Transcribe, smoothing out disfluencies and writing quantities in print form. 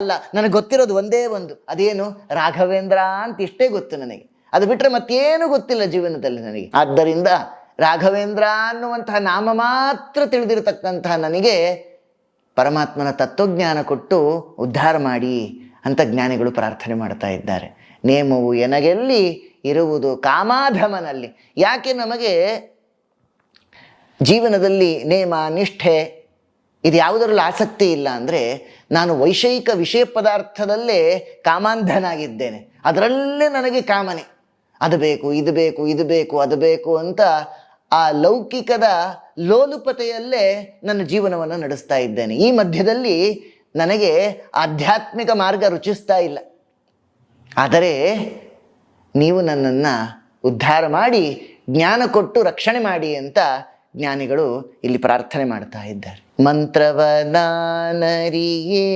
ಅಲ್ಲ, ನನಗೆ ಗೊತ್ತಿರೋದು ಒಂದೇ ಒಂದು, ಅದೇನು? ರಾಘವೇಂದ್ರ ಅಂತ ಇಷ್ಟೇ ಗೊತ್ತು ನನಗೆ. ಅದು ಬಿಟ್ಟರೆ ಮತ್ತೇನು ಗೊತ್ತಿಲ್ಲ ಜೀವನದಲ್ಲಿ ನನಗೆ. ಆದ್ದರಿಂದ ರಾಘವೇಂದ್ರ ಅನ್ನುವಂತಹ ನಾಮ ಮಾತ್ರ ತಿಳಿದಿರತಕ್ಕಂತಹ ನನಗೆ ಪರಮಾತ್ಮನ ತತ್ವಜ್ಞಾನ ಕೊಟ್ಟು ಉದ್ಧಾರ ಮಾಡಿ ಅಂತ ಜ್ಞಾನಿಗಳು ಪ್ರಾರ್ಥನೆ ಮಾಡ್ತಾ ಇದ್ದಾರೆ. ನೇಮವು ಎನಗೆಲ್ಲಿ ಇರುವುದು ಕಾಮಾಧಮನಲ್ಲಿ. ಯಾಕೆ ನಮಗೆ ಜೀವನದಲ್ಲಿ ನೇಮ, ನಿಷ್ಠೆ ಇದು ಯಾವುದರಲ್ಲೂ ಆಸಕ್ತಿ ಇಲ್ಲ ಅಂದರೆ, ನಾನು ವೈಷಯಿಕ ವಿಷಯ ಪದಾರ್ಥದಲ್ಲೇ ಕಾಮಾಂಧನಾಗಿದ್ದೇನೆ. ಅದರಲ್ಲೇ ನನಗೆ ಕಾಮನೆ, ಅದು ಬೇಕು, ಇದು ಬೇಕು, ಇದು ಬೇಕು, ಅದು ಬೇಕು ಅಂತ ಆ ಲೌಕಿಕದ ಲೋಲುಪತೆಯಲ್ಲೇ ನನ್ನ ಜೀವನವನ್ನು ನಡೆಸ್ತಾ ಇದ್ದೇನೆ. ಈ ಮಧ್ಯದಲ್ಲಿ ನನಗೆ ಆಧ್ಯಾತ್ಮಿಕ ಮಾರ್ಗ ರುಚಿಸ್ತಾ ಇಲ್ಲ. ಆದರೆ ನೀವು ನನ್ನನ್ನು ಉದ್ಧಾರ ಮಾಡಿ ಜ್ಞಾನ ಕೊಟ್ಟು ರಕ್ಷಣೆ ಮಾಡಿ ಅಂತ ಜ್ಞಾನಿಗಳು ಇಲ್ಲಿ ಪ್ರಾರ್ಥನೆ ಮಾಡ್ತಾ ಇದ್ದಾರೆ. ಮಂತ್ರವ ನಾನರಿಯೇ